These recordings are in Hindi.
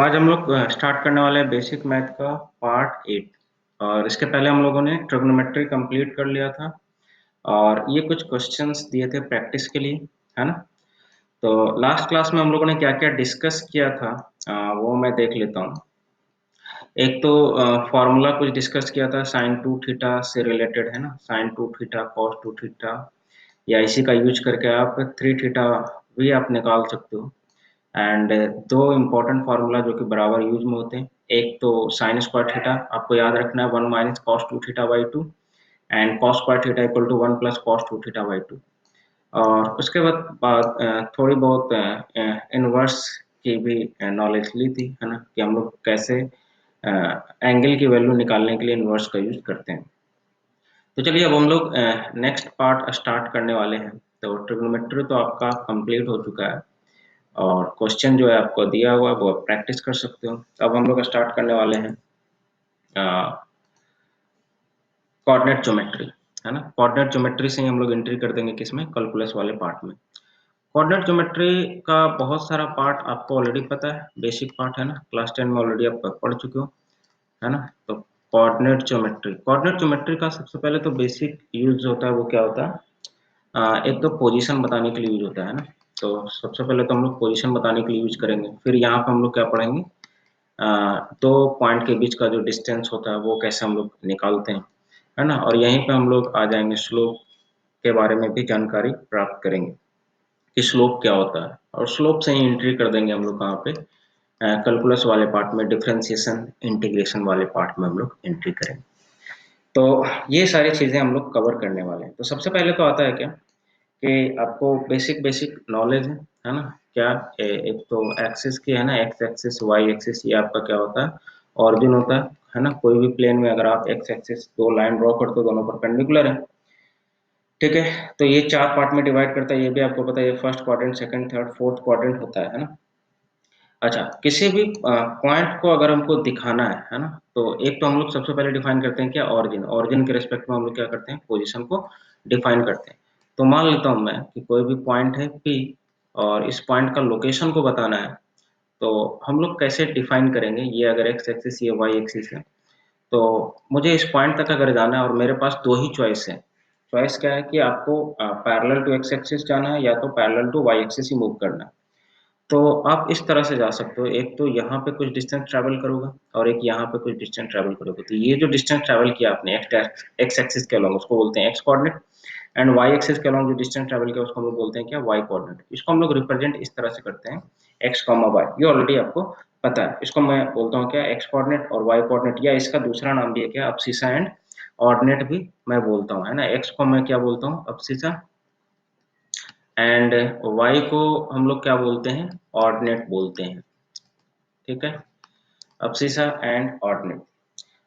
आज हम लोग स्टार्ट करने वाले हैं बेसिक मैथ का पार्ट 8। और इसके पहले हम लोगों ने ट्रिग्नोमेट्री कंप्लीट कर लिया था और ये कुछ क्वेश्चंस दिए थे प्रैक्टिस के लिए, है ना। तो लास्ट क्लास में हम लोगों ने क्या क्या डिस्कस किया था, वो मैं देख लेता हूँ। एक तो फॉर्मूला कुछ डिस्कस किया था साइन टू थीटा से रिलेटेड, है ना। Sign to theta cos two theta या इसी का यूज करके आप थ्री थीटा भी आप निकाल सकते हो। एंड दो इम्पोर्टेंट फार्मूला जो कि बराबर यूज में होते हैं, एक तो साइन स्क्वायर थीटा आपको याद रखना है, 1 minus cos two theta by two, and cos square theta equal to 1 plus cos two theta by two. और उसके बाद थोड़ी बहुत इनवर्स की भी नॉलेज ली थी, है ना, कि हम लोग कैसे एंगल की वैल्यू निकालने के लिए इनवर्स का यूज करते हैं। तो चलिए अब हम लोग नेक्स्ट पार्ट स्टार्ट करने वाले हैं। तो ट्रिग्नोमेट्री तो आपका कंप्लीट हो चुका है और क्वेश्चन जो है आपको दिया हुआ है वो आप प्रैक्टिस कर सकते हो। अब हम लोग स्टार्ट करने वाले हैं कोऑर्डिनेट ज्योमेट्री, है ना। कोऑर्डिनेट ज्योमेट्री से ही हम लोग एंट्री कर देंगे किसमें, कैलकुलस वाले पार्ट में। कोऑर्डिनेट ज्योमेट्री का बहुत सारा पार्ट आपको ऑलरेडी पता है, बेसिक पार्ट है ना, क्लास 10 में ऑलरेडी आप पढ़ चुके हो, है ना। तो कोऑर्डिनेट ज्योमेट्री का सबसे पहले तो बेसिक यूज होता है वो क्या होता है, एक तो पोजीशन बताने के लिए यूज होता है ना। तो सबसे पहले तो हम लोग पोजीशन बताने के लिए यूज करेंगे, फिर यहाँ पे हम लोग क्या पढ़ेंगे, दो पॉइंट के बीच का जो डिस्टेंस होता है वो कैसे हम लोग निकालते हैं, है ना। और यहीं पे हम लोग आ जाएंगे स्लोप के बारे में भी जानकारी प्राप्त करेंगे कि स्लोप क्या होता है, और स्लोप से ही एंट्री कर देंगे हम लोग कहाँ पे, कैलकुलस वाले पार्ट में, डिफरेंशिएशन इंटीग्रेशन वाले पार्ट में हम लोग एंट्री करेंगे। तो ये सारी चीजें हम लोग कवर करने वाले हैं। तो सबसे पहले तो आता है क्या कि आपको बेसिक बेसिक नॉलेज है ना। क्या एक तो एक्सिस की है ना, एक्स एक्सिस वाई एक्सिस, ये आपका क्या होता है, ऑरिजिन होता है ना। कोई भी प्लेन में अगर आप एक्स एक्सिस दो लाइन ड्रॉ करते हो, दोनों परपेंडिकुलर है, ठीक है। तो ये चार पार्ट में डिवाइड करता है, ये भी आपको पता है, ये first quadrant, second, third, fourth quadrant होता है ना। अच्छा, किसी भी पॉइंट को अगर हमको दिखाना है ना, तो एक तो हम लोग सबसे पहले डिफाइन करते हैं क्या, ऑरिजिन। ऑरिजिन के रिस्पेक्ट में हम लोग क्या करते हैं, पोजीशन को डिफाइन करते हैं। तो मान लेता हूं मैं कि कोई भी पॉइंट है P और इस पॉइंट का लोकेशन को बताना है, तो हम लोग कैसे डिफाइन करेंगे, ये अगर एक्स एक्सिस ये वाई एक्सिस है, तो मुझे इस पॉइंट तक अगर जाना है और मेरे पास दो ही चॉइस है। चॉइस क्या है कि आपको पैरेलल टू एक्स एक्सिस जाना है या तो पैरेलल टू वाई एक्सिस ही मूव करना है। तो आप इस तरह से जा सकते हो, एक तो यहाँ पे कुछ डिस्टेंस ट्रैवल करोगे और एक यहाँ पे कुछ डिस्टेंस ट्रैवल करोगे। तो ये जो डिस्टेंस ट्रैवल किया आपने एक्स एक्सिस के अलॉन्ग, उसको बोलते हैं x coordinate, and y axis के अलॉन्ग जो डिस्टेंस ट्रैवल किया उसको हम लोग बोलते हैं क्या, वाई कोऑर्डिनेट। इसको हम लोग रिप्रेजेंट इस तरह से करते हैं, एक्स कॉमा वाई, ये ऑलरेडी आपको पता है। इसको मैं बोलता हूँ क्या, एक्स कोऑर्डिनेट और वाई कोऑर्डिनेट, या इसका दूसरा नाम भी है क्या, अब्सिसा एंड ऑर्डिनेट भी मैं बोलता हूँ, है ना। एक्स को मैं क्या बोलता हूँ, अब्सिसा, एंड वाई को हम लोग क्या बोलते हैं, ऑर्डिनेट बोलते हैं, ठीक है। अब्सिसा एंड ऑर्डिनेट।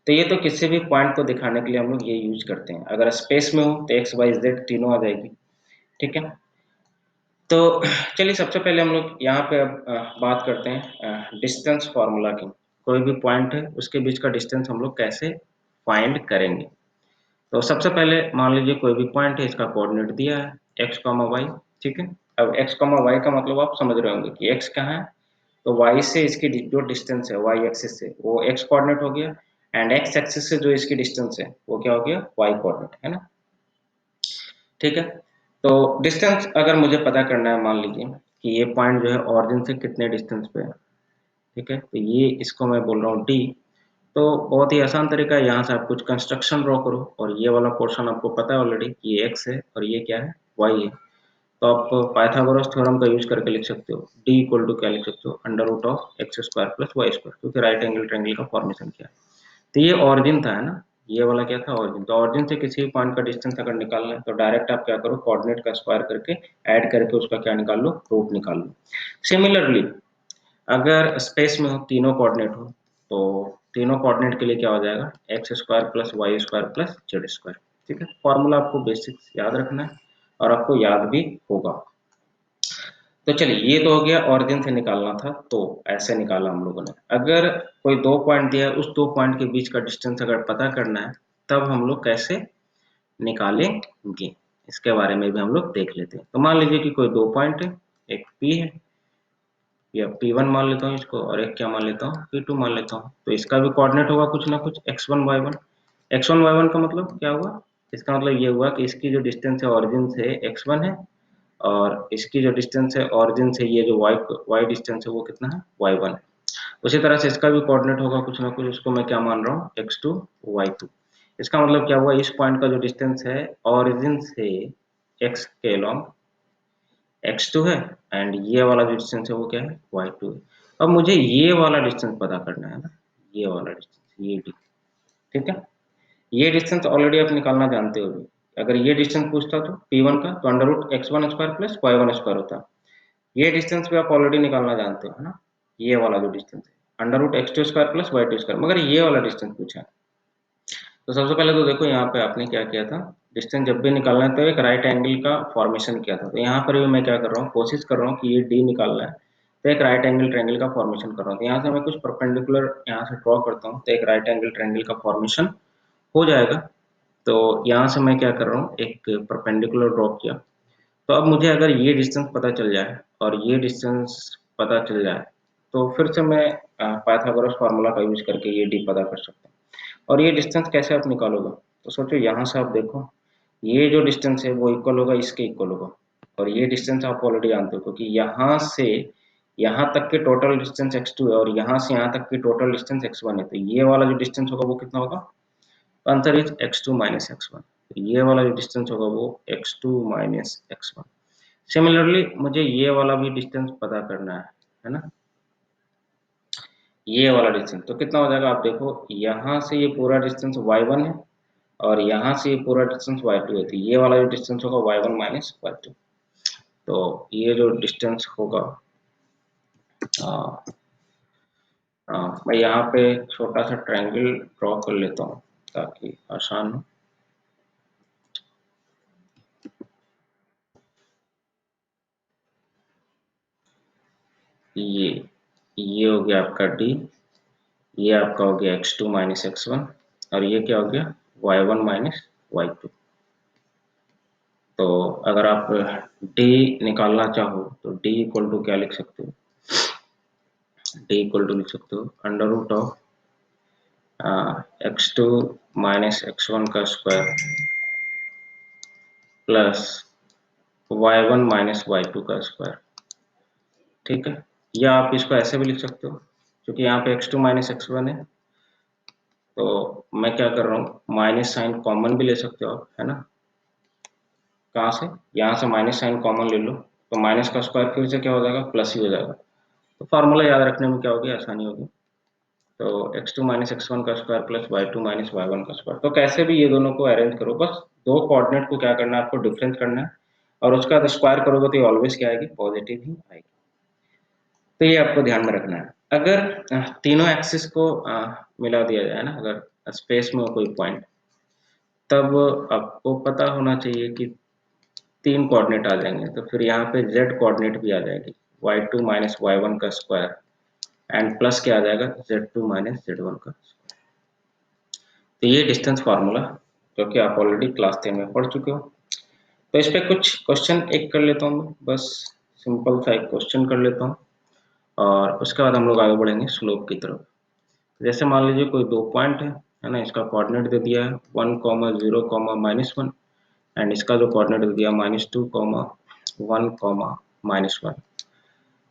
तो ये तो किसी भी पॉइंट को दिखाने के लिए हम लोग ये यूज करते हैं। अगर स्पेस में हो तो एक्स वाई जेड तीनों आ जाएगी, ठीक है। तो चलिए सबसे पहले हम लोग यहाँ पे अब बात करते हैं डिस्टेंस फार्मूला की। कोई भी पॉइंट है उसके बीच का डिस्टेंस हम लोग कैसे फाइंड करेंगे। तो सबसे पहले मान लीजिए कोई भी पॉइंट है, इसका कोऑर्डिनेट दिया है एक्स कॉमा वाई, ठीक है। अब एक्स कॉमा वाई का मतलब आप समझ रहे होंगे कि एक्स कहाँ है, तो y से इसकी जो डिस्टेंस है y एक्सिस से वो x कोऑर्डिनेट हो गया, एंड x एक्सिस से जो इसकी डिस्टेंस है वो क्या हो गया, y कोऑर्डिनेट, है ना, ठीक है। तो डिस्टेंस अगर मुझे पता करना है, मान लीजिए कि ये पॉइंट जो है ऑरिजिन से कितने डिस्टेंस पे है, ठीक है। तो ये इसको मैं बोल रहा हूँ d। तो बहुत ही आसान तरीका है, यहाँ से आप कुछ कंस्ट्रक्शन ड्रॉ करो, और ये वाला पोर्शन आपको पता है ऑलरेडी कि ये x है और ये क्या है, y है। तो आप पाइथागोरस थ्योरम का यूज करके लिख सकते हो, d इक्वल टू क्या लिख सकते हो, under root of x square plus y square, क्योंकि राइट एंगल ट्रायंगल का फॉर्मेशन किया। तो ये ऑरिजिन था, है ना, ये वाला क्या था, ऑरिजिन। तो ऑरिजिन से किसी भी पॉइंट का डिस्टेंस अगर निकालना है तो डायरेक्ट आप क्या करो, कोऑर्डिनेट का स्क्वायर करके ऐड करके उसका क्या निकाल लो, रूट निकाल लो। सिमिलरली अगर स्पेस में हो, तीनों कोऑर्डिनेट हो, तो तीनों कोऑर्डिनेट के लिए क्या हो जाएगा, x square plus y square plus z square, ठीक है। फॉर्मूला आपको बेसिक्स याद रखना है और आपको याद भी होगा। तो चलिए ये तो हो गया, ऑरिजिन से निकालना था तो ऐसे निकाला हम लोगों ने। अगर कोई दो पॉइंट दिया है, उस दो पॉइंट के बीच का डिस्टेंस अगर पता करना है, तब हम लोग कैसे निकालेंगे, इसके बारे में भी हम लोग देख लेते हैं। तो मान लीजिए कि कोई दो पॉइंट है, एक P है या P1 मान लेता हूँ इसको, और एक क्या मान लेता हूँ, P2 मान लेता हूँ। तो इसका भी कोऑर्डिनेट होगा कुछ ना कुछ x1 y1। x1 y1 का मतलब क्या हुआ, इसका मतलब ये हुआ कि इसकी जो डिस्टेंस है ऑरिजिन से x1 है, और इसकी जो डिस्टेंस है ऑरिजिन से ये जो y डिस्टेंस है वो कितना है, y1 है। उसी तरह से इसका भी कोऑर्डिनेट होगा कुछ ना कुछ, उसको मैं क्या मान रहा हूँ, x2 y2। इसका मतलब क्या हुआ, इस पॉइंट का जो डिस्टेंस है ऑरिजिन से x के अलोंग x2 है, एंड ये वाला जो डिस्टेंस है वो क्या है, y2 है। अब मुझे ये वाला डिस्टेंस पता करना है ना, ये वाला डिस्टेंस, ये d, ठीक है। ये डिस्टेंस ऑलरेडी आप निकालना जानते हो भी। अगर ये डिस्टेंस पूछता तो P1 का, तो under root x1 square plus y1 square होता। ये डिस्टेंस भी आप ऑलरेडी निकालना जानते हो है ना, ये वाला जो डिस्टेंस है under root x2 square plus y2 square, मगर ये वाला डिस्टेंस पूछा है। तो सबसे पहले तो देखो यहाँ पे आपने क्या किया था, डिस्टेंस जब भी निकालना है तो एक राइट एंगल का फॉर्मेशन किया था। तो यहाँ पर भी मैं क्या कर रहा हूँ, कोशिश कर रहा हूँ कि ये डी निकालना है, तो एक राइट एंगल ट्रायंगल का फॉर्मेशन कर रहा हूँ। तो यहाँ से मैं कुछ परपेंडिकुलर यहाँ से ड्रॉ करता हूँ, तो एक राइट एंगल ट्रायंगल का फॉर्मेशन हो जाएगा। तो यहाँ से मैं क्या कर रहा हूँ, एक परपेंडिकुलर ड्रॉ किया। तो अब मुझे अगर ये डिस्टेंस पता चल जाए और ये डिस्टेंस पता चल जाए, तो फिर से मैं पाइथागोरस फार्मूला का यूज करके ये डी पता कर सकता हूँ। और ये डिस्टेंस कैसे आप निकालोगे, तो सोचो यहाँ से आप देखो, ये जो डिस्टेंस है वो इक्वल होगा इसके इक्वल होगा, और ये डिस्टेंस आप ऑलरेडी जानते हो क्योंकि यहाँ से यहाँ तक के टोटल डिस्टेंस x2 है, और यहाँ से यहाँ तक की टोटल डिस्टेंस x1 है। तो ये वाला जो डिस्टेंस होगा वो कितना होगा, answer is x2 minus x1। ये वाला जो डिस्टेंस होगा वो x2 माइनस x1। सिमिलरली मुझे ये वाला भी डिस्टेंस पता करना है ना, ये वाला डिस्टेंस तो कितना हो जाएगा, आप देखो यहाँ से ये पूरा डिस्टेंस y1 है, और यहाँ से ये पूरा डिस्टेंस y2 है। तो ये वाला जो डिस्टेंस होगा y1 माइनस y2। तो ये जो डिस्टेंस होगा, आ, मैं यहाँ पे छोटा सा ट्रायंगल ड्रॉ कर लेता हूँ ताकि आसान हो। ये हो गया आपका d, ये आपका हो गया x2 माइनस x1, और ये क्या हो गया y1 माइनस y2। तो अगर आप d निकालना चाहो तो d इक्वल टू क्या लिख सकते हो, d इक्वल टू लिख सकते हो under root of x2 minus x1 का square plus y1 minus y2 का स्क्वायर, ठीक है। या आप इसको ऐसे भी लिख सकते हो, क्योंकि यहाँ पे x2 माइनस x1 है, तो मैं क्या कर रहा हूँ, माइनस साइन कॉमन भी ले सकते हो आप, है ना। कहाँ से, यहाँ से माइनस साइन कॉमन ले लो, तो माइनस का स्क्वायर फिर से क्या हो जाएगा, प्लस ही हो जाएगा। तो फार्मूला याद रखने में क्या होगी, आसानी होगी। तो x2 माइनस x1 का square plus y2 minus y1 का स्क्वायर। तो कैसे भी ये दोनों को अरेंज करो, बस दो कोऑर्डिनेट को क्या करना है, आपको डिफरेंस करना है, और उसका स्क्वायर करोगे तो ये ऑलवेज क्या आएगी, पॉजिटिव ही आएगी। तो ये आपको ध्यान में रखना है। अगर तीनों एक्सिस को मिला दिया जाए ना, अगर स्पेस में हो कोई पॉइंट, तब आपको पता होना चाहिए कि तीन कोऑर्डिनेट आ जाएंगे। तो फिर यहाँ पे z कोऑर्डिनेट भी आ जाएगी, y2 माइनस y1 का स्क्वायर, एंड प्लस क्या आ जाएगा, z2 माइनस z1 का। तो ये डिस्टेंस फार्मूला जो कि आप ऑलरेडी क्लास 10 में पढ़ चुके हो। तो इस पे कुछ क्वेश्चन एक कर लेता हूँ, बस सिंपल सा एक क्वेश्चन कर लेता हूँ, और उसके बाद हम लोग आगे बढ़ेंगे स्लोप की तरफ। जैसे मान लीजिए कोई दो पॉइंट है ना, इसका कोऑर्डिनेट दे दिया है 1, 0, -1, एंड इसका जो कोऑर्डिनेट दे दिया -2, 1, -1,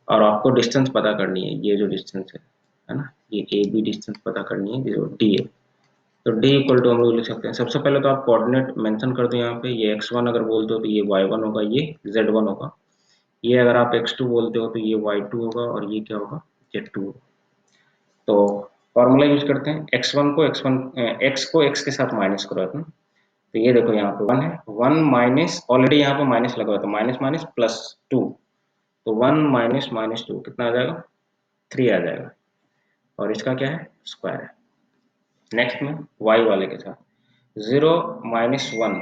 और आपको डिस्टेंस पता करनी है, ये जो डिस्टेंस है ना, ये ए बी डिस्टेंस पता करनी है, जो डी है। तो डी इक्वल टू हम लोग लिख सकते हैं, सबसे पहले तो आप कोऑर्डिनेट मेंशन कर दो यहाँ पे, ये x1 अगर बोलते हो तो ये y1 होगा, ये z1 होगा। ये अगर आप x2 बोलते हो तो ये y2 होगा, और ये क्या होगा, z2 होगा। तो फॉर्मूला यूज करते हैं, x1 को x को x के साथ माइनस करो अपना। तो ये देखो यहाँ पे 1 है, 1 माइनस, ऑलरेडी यहाँ पे माइनस लगा हुआ था, माइनस माइनस प्लस 2, तो 1 माइनस माइनस 2 कितना आ जाएगा, 3 आ जाएगा, और इसका क्या है, स्क्वायर है। नेक्स्ट में y वाले के साथ 0 माइनस 1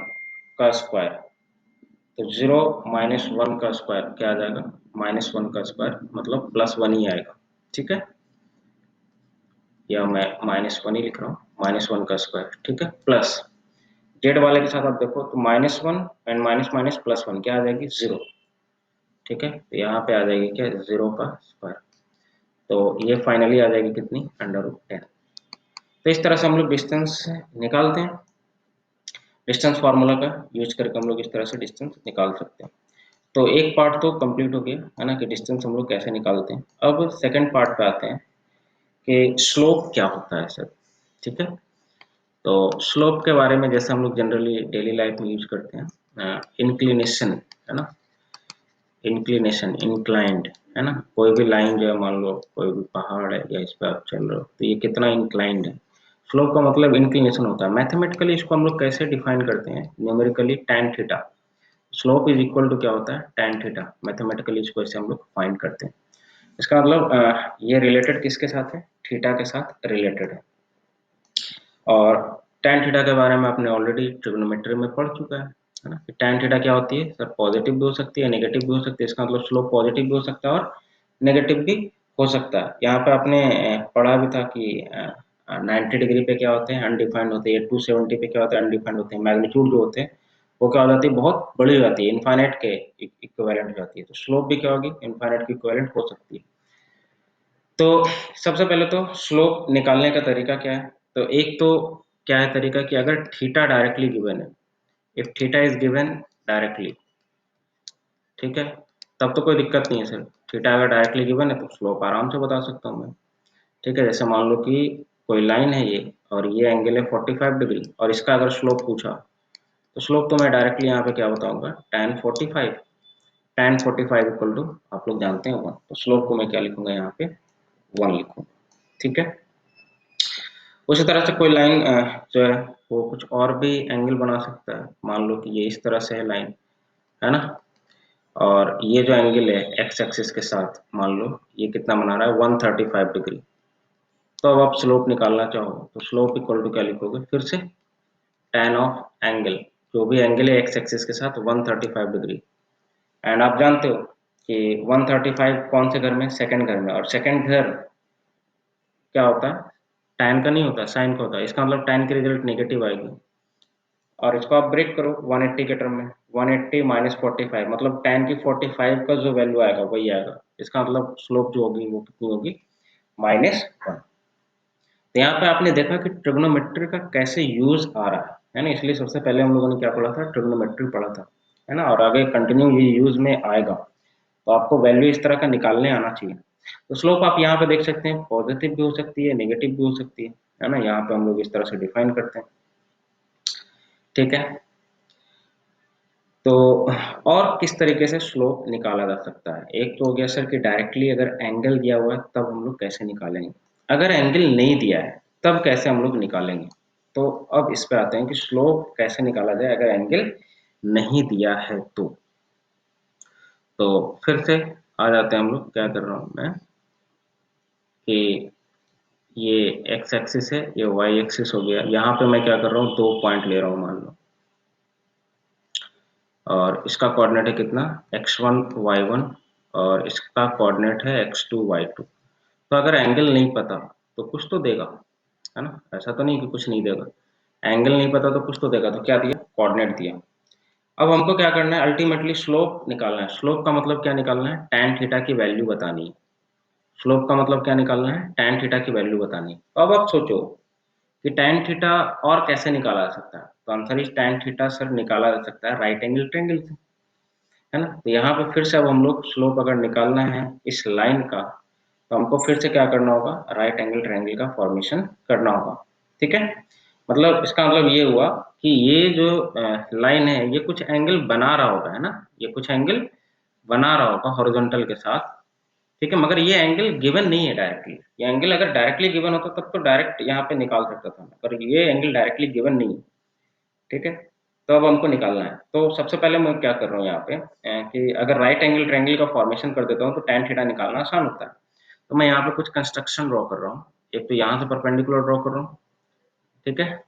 का स्क्वायर, तो 0 माइनस 1 का स्क्वायर क्या आ जाएगा, -1 का स्क्वायर, मतलब +1 ही आएगा, ठीक है। या मैं -1 ही लिख रहा हूँ, -1 का स्क्वायर, ठीक है, प्लस जेड वाले के साथ आप देखो तो -1 एंड माइनस माइनस +1 क्या आ जाएगी, 0, ठीक है। तो यहाँ पे आ जाएगी क्या, 0 का स्क्वायर। तो ये फाइनली आ जाएगी कितनी, √10। तो इस तरह से हम लोग डिस्टेंस निकालते हैं। डिस्टेंस फार्मूला का यूज करके हम लोग इस तरह से डिस्टेंस निकाल सकते हैं। तो एक पार्ट तो कंप्लीट हो गया है ना, कि डिस्टेंस हम लोग कैसे निकालते हैं। अब सेकंड पार्ट पे आते हैं कि स्लोप क्या होता है सर। ठीक है, तो स्लोप के बारे में जैसे हम लोग जनरली डेली लाइफ में यूज करते हैं, इंक्लिनेशन है ना, इंक्लिनेशन, इंक्लाइंड है ना, कोई भी लाइन जो है, मान लो कोई भी पहाड़ है या इस पर आप चल रहे हो तो ये कितना इंक्लाइंड है। स्लोप का मतलब इंक्लिनेशन होता है। मैथमेटिकली इसको हम लोग कैसे डिफाइन करते हैं, numerically tan theta. Slope is equal to क्या होता है, tan थीटा। मैथमेटिकली इसको ऐसे हम लोग फाइंड करते हैं। इसका मतलब ये रिलेटेड किसके साथ है, थीटा के साथ रिलेटेड है। और tan थीटा के बारे में आपने ऑलरेडी ट्रिग्नोमेट्री में पढ़ चुका है ना, कि tan थीटा क्या होती है सर, पॉजिटिव भी हो सकती है, नेगेटिव भी हो सकती है। इसका मतलब स्लोप पॉजिटिव भी हो सकता है और नेगेटिव भी हो सकता है। यहाँ पे आपने पढ़ा भी था कि 90 डिग्री पे क्या होते हैं, अनडिफाइंड होते हैं। 270 पे क्या होते हैं, अनडिफाइंड होते हैं। मैग्नीट्यूड जो होते हैं वो क्या हो जाती है, बहुत बड़ी हो जाती है, इनफाइनाइट के इक्विवेलेंट हो जाती है। तो स्लोप भी क्या होगी, इनफाइनाइट के इक्विवेलेंट हो सकती है। तो सबसे पहले तो स्लोप निकालने का तरीका क्या है, तो एक तो क्या है तरीका कि अगर थीटा डायरेक्टली गिवन है, if theta is given directly, ठीक है, तब तो कोई दिक्कत नहीं है सर। थीटा अगर डायरेक्टली गिवन है तो स्लोप आराम से बता सकता हूँ मैं। ठीक है, जैसे मान लो कि कोई लाइन है ये, और ये एंगल है 45 डिग्री, और इसका अगर स्लोप पूछा तो स्लोप तो मैं डायरेक्टली यहाँ पे क्या बताऊंगा, tan 45। tan 45 इक्वल टू, आप लोग जानते हो 1, तो स्लोप को मैं क्या लिखूंगा यहाँ पे, 1 लिखूंगा। ठीक है, उसी तरह से कोई लाइन जो है वो कुछ और भी एंगल बना सकता है। मान लो कि ये इस तरह से है लाइन, है ना, और ये जो एंगल है एक्स एक्सिस के साथ, मान लो ये कितना बना रहा है, 135 डिग्री। तो अब आप स्लोप निकालना चाहो तो स्लोप इक्वल टू क्या लिखोगे, फिर से tan ऑफ एंगल, जो भी एंगल है एक्स एक्सिस के साथ 135 डिग्री। एंड आप जानते हो कि 135 कौन से घर में, सेकंड घर में, और सेकंड घर क्या होता है, tan का नहीं होता, साइन का होता है। इसका मतलब tan की रिजल्ट नेगेटिव आएगी। और इसको आप ब्रेक करो 180 के टर्म में, 180 माइनस 45, मतलब tan की 45 का जो वैल्यू आएगा वही आएगा। इसका मतलब स्लोप जो होगी वो कितनी होगी, -1। तो यहाँ पे आपने देखा कि ट्रिग्नोमेट्री का कैसे यूज आ रहा है ना। इसलिए सबसे पहले हम लोगों ने क्या पढ़ा था, ट्रिग्नोमेट्री पढ़ा था, है ना, और आगे कंटिन्यू ये यूज में आएगा। तो आपको वैल्यू इस तरह का निकालने आना चाहिए। तो स्लोप आप यहाँ पे देख सकते हैं, पॉजिटिव भी हो सकती है, नेगेटिव भी हो सकती है ना। यहाँ पे हम लोग इस तरह से डिफाइन करते हैं। ठीक है, तो और किस तरीके से स्लोप निकाला जा सकता है, एक तो हो गया सर कि डायरेक्टली अगर एंगल दिया हुआ है तब हम लोग कैसे निकालेंगे, अगर एंगल नहीं दिया है तब कैसे हम लोग निकालेंगे। तो अब इस पे आते हैं कि स्लोप कैसे निकाला जाए अगर एंगल नहीं दिया है तो फिर से आ जाते हैं हम लोग, क्या कर रहा हूं मैं कि ये एक्स एक्सिस है, ये वाई एक्सिस हो गया। यहाँ पे मैं क्या कर रहा हूँ, 2 पॉइंट ले रहा हूँ मान लो, और इसका कोऑर्डिनेट है कितना, x1 y1, और इसका कोऑर्डिनेट है x2 y2। तो अगर एंगल नहीं पता तो कुछ तो देगा, है ना, ऐसा तो नहीं कि कुछ नहीं देगा। एंगल नहीं पता तो कुछ तो देगा। तो क्या दिया, कोऑर्डिनेट दिया। अब हमको क्या करना है, अल्टीमेटली स्लोप निकालना है। स्लोप का मतलब क्या निकालना है, tan थीटा की वैल्यू बतानी है। स्लोप का मतलब क्या निकालना है, tan थीटा की वैल्यू बतानी है। तो अब आप सोचो कि tan थीटा और कैसे निकाला जा सकता है। तो answer is tan theta sir निकाला जा सकता है राइट एंगल ट्रायंगल से, है ना। तो यहाँ पे फिर से अब हम लोग स्लोप अगर निकालना है इस लाइन का, तो हमको फिर से क्या करना होगा, राइट एंगल ट्रायंगल का फॉर्मेशन करना होगा। ठीक है, मतलब इसका मतलब ये हुआ कि ये जो लाइन है ये कुछ एंगल बना रहा होगा, है ना, ये कुछ एंगल बना रहा होगा हॉरिजॉन्टल के साथ। ठीक है, मगर ये एंगल गिवन नहीं है डायरेक्टली। ये एंगल अगर डायरेक्टली गिवन होता तब तो डायरेक्ट यहाँ पे निकाल सकता था, पर ये एंगल डायरेक्टली गिवन नहीं है। ठीक है, तो अब हमको निकालना है। तो सबसे पहले मैं क्या कर रहा हूँ यहाँ पे कि अगर राइट एंगल ट्रायंगल का फॉर्मेशन कर देता हूँ तो tan थीटा निकालना आसान होता है। तो मैं यहाँ पे कुछ कंस्ट्रक्शन ड्रॉ कर रहा हूँ। एक तो यहाँ से परपेंडिकुलर ड्रॉ कर रहा हूँ, ठीक है,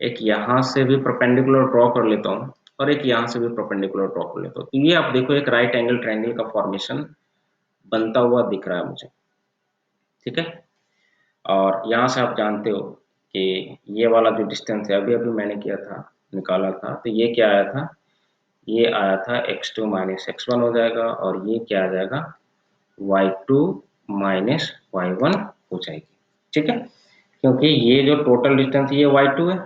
एक यहाँ से भी परपेंडिकुलर ड्रॉ कर लेता हूँ, और एक यहाँ से भी परपेंडिकुलर ड्रॉ कर लेता हूँ। तो ये आप देखो एक राइट एंगल ट्रायंगल का फॉर्मेशन बनता हुआ दिख रहा है मुझे। ठीक है, और यहाँ से आप जानते हो कि ये वाला जो डिस्टेंस है अभी अभी मैंने किया था, निकाला था, तो ये क्या आया था, ये आया था x2 माइनस x1 हो जाएगा, और ये क्या आ जाएगा y2 माइनस y1 हो जाएगी। ठीक है, क्योंकि ये जो टोटल डिस्टेंस ये y2 है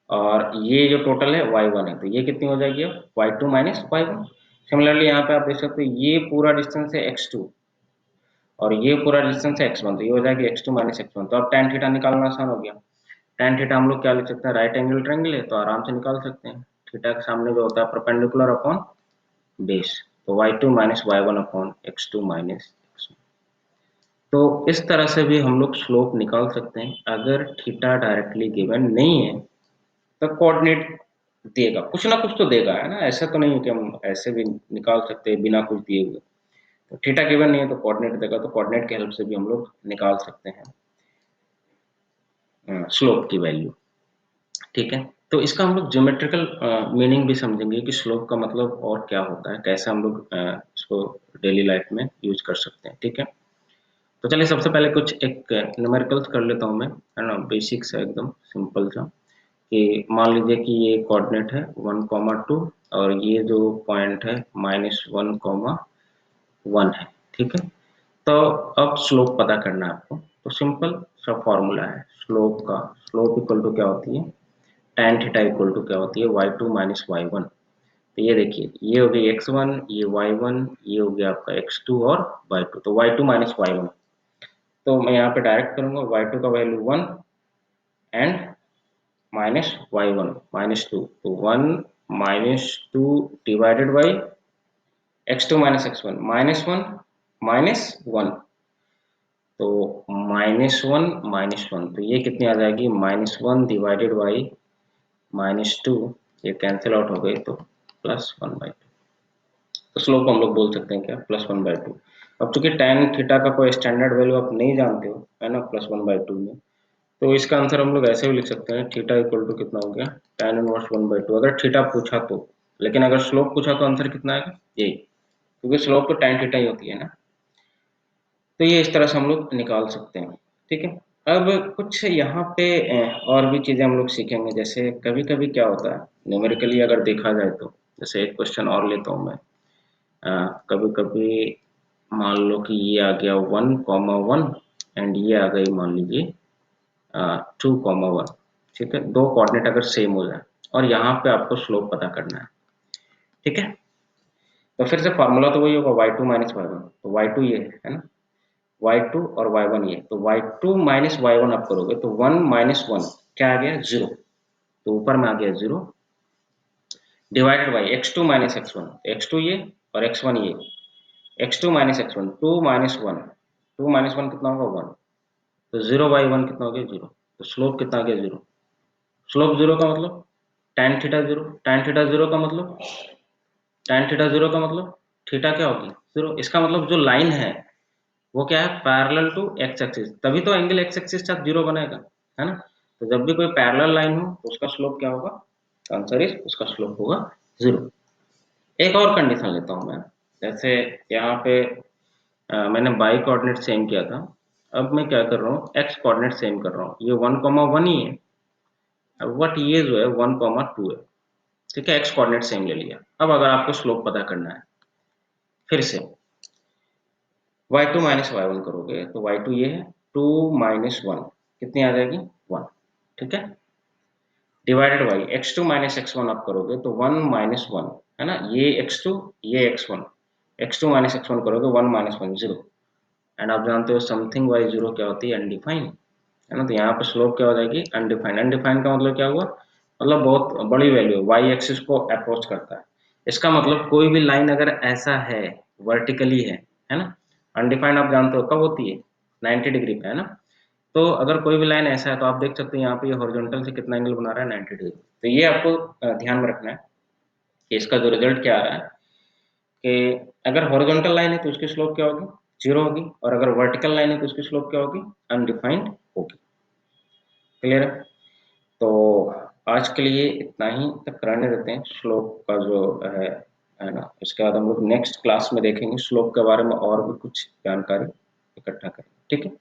और ये जो टोटल है y1 है, तो ये कितनी हो जाएगी अब y2 माइनस y1। सिमिलरली यहाँ पे आप देख सकते हो ये पूरा डिस्टेंस है x2 और ये पूरा डिस्टेंस है x1, तो ये हो जाएगी x2 माइनस x1। तो अब tan थीटा निकालना आसान हो गया। tan थीटा हम लोग क्या लिख सकते हैं, राइट एंगल ट्रायंगल है तो आराम से निकाल सकते हैं। थीटा के सामने जो होता है परपेंडिकुलर अपॉन बेस, तो y2 minus y1 upon x2 minus x1। तो इस तरह से भी हम लोग स्लोप निकाल सकते हैं। अगर थीटा डायरेक्टली गिवन नहीं है तो कोऑर्डिनेट देगा, कुछ ना कुछ तो देगा, है ना। ऐसा तो नहीं है कि हम ऐसे भी निकाल सकते हैं बिना कुछ दिए हुए। तो थीटा गिवन नहीं है तो कोऑर्डिनेट देगा, तो कोऑर्डिनेट की हेल्प से भी हम लोग निकाल सकते हैं स्लोप की वैल्यू। ठीक है, तो इसका हम लोग ज्योमेट्रिकल मीनिंग भी समझेंगे कि स्लोप का मतलब और क्या होता है, कैसे हम लोग इसको डेली लाइफ में यूज कर सकते हैं। ठीक है, तो चलिए सबसे पहले कुछ एक न्यूमेरिकल्स कर लेता हूँ मैं, है ना। बेसिक्स है, एकदम सिंपल सा। कि मान लीजिए कि ये कोऑर्डिनेट है 1,2 और ये जो पॉइंट है -1,1 है। ठीक है, तो अब स्लोप पता करना है आपको, तो सिंपल सा फॉर्मूला है स्लोप का। स्लोप इक्वल टू क्या होती है, tan थीटा इक्वल टू क्या होती है y2 माइनस y1। तो ये देखिए, ये हो गई x1, ये y1, ये हो गया आपका x2 और y2, तो y2 माइनस y1। तो मैं यहाँ पे डायरेक्ट करूंगा, y2 का वैल्यू 1 एंड माइनस y1 -2, तो 1 -2 divided by x2 minus x1 -1 -1, तो -1 तो ये कितनी आ जाएगी -1 डिवाइडेड बाई -2, ये कैंसिल आउट हो गई तो +1/2। तो स्लोप हम लोग बोल सकते हैं क्या, +1/2। अब चूंकि tan थीटा का कोई स्टैंडर्ड वैल्यू आप नहीं जानते हो, है ना, +1/2 में, तो इसका आंसर हम लोग ऐसे भी लिख सकते हैं, थीटा इक्वल टू कितना हो गया tan इनवर्स 1/2, अगर थीटा पूछा तो। लेकिन अगर स्लोप पूछा तो आंसर कितना आएगा, यही, क्योंकि स्लोप तो tan थीटा ही होती है ना। तो ये इस तरह से हम लोग निकाल सकते हैं। ठीक है, अब कुछ यहाँ पे और भी चीजें हम लोग सीखेंगे। जैसे कभी कभी क्या होता है न्यूमेरिकली अगर देखा जाए तो, जैसे एक क्वेश्चन और लेता हूँ मैं। कभी कभी मान लो कि ये आ गया 1,1 एंड ये आ गई मान लीजिए 2,1। ठीक है, दो कोऑर्डिनेट अगर सेम हो जाए और यहाँ पे आपको स्लोप पता करना है। ठीक है, तो फिर से फॉर्मूला तो वही होगा y2 माइनस y1, तो y2 ये है ना, y2 और y1 ये, तो y2 माइनस y1 आप करोगे तो 1 -1 क्या आ गया 0, तो ऊपर में आ गया 0 divided by x2 minus x1, x2 ये और x1 ये, x2 माइनस x1 2 -1, 2 -1 कितना होगा 1, तो 0/1 कितना हो गया 0, तो स्लोप कितना आ गया 0। स्लोप 0 का मतलब tan थीटा 0, tan थीटा 0 का मतलब tan थीटा 0 का मतलब थीटा क्या होगी 0। इसका मतलब जो लाइन है वो क्या है, पैरेलल टू एक्स एक्सिस, तभी तो एंगल एक्स एक्सिस साथ 0 बनेगा, है ना। तो जब भी कोई पैरेलल लाइन हो तो उसका स्लोप क्या होगा, आंसर इज उसका स्लोप होगा 0। एक और कंडीशन लेता हूं मैं। जैसे यहाँ पे मैंने बाई कोऑर्डिनेट सेम किया था, अब मैं क्या कर रहा हूँ एक्स कोऑर्डिनेट सेम कर रहा हूँ। ये 1,1 ही है, बट ये जो है 1,2 है। ठीक है, एक्स कोऑर्डिनेट सेम ले लिया। अब अगर आपको स्लोप पता करना है, फिर से y2 माइनस y1 करोगे तो y2 ये है 2 -1 कितनी आ जाएगी 1। ठीक है, divided by x2 minus x1 आप करोगे तो 1 -1, है ना, ये x2 ये x1, x2 माइनस x1 करोगे 1 -1 0। एंड आप जानते हो समथिंग बाई 0 क्या होती है, अनडिफाइंड, है ना। तो यहाँ पे स्लोप क्या हो जाएगी अनडिफाइंड। अनडिफाइंड का मतलब क्या हुआ, मतलब बहुत बड़ी वैल्यू वाई एक्सिस को अप्रोच करता है। इसका मतलब कोई भी लाइन अगर ऐसा है वर्टिकली है ना। अनडिफाइंड आप जानते हो कब होती है 90 डिग्री पे, है ना। तो अगर कोई भी लाइन ऐसा है तो आप देख सकते हैं यहाँ पे ये हॉरिजॉन्टल से कितना एंगल बना रहा है 90 डिग्री। तो ये आपको ध्यान में रखना है कि इसका जो रिजल्ट क्या आ रहा है कि अगर हॉरिजॉन्टल लाइन है तो उसकी स्लोप क्या होगी 0 होगी, और अगर वर्टिकल लाइन है तो उसकी स्लोप क्या होगी अनडिफाइंड होगी। क्लियर है, तो आज के लिए इतना ही तक रहने देते हैं स्लोप का जो है ना। इसके बाद हम लोग नेक्स्ट क्लास में देखेंगे स्लोप के बारे में और भी कुछ जानकारी इकट्ठा करें। ठीक है।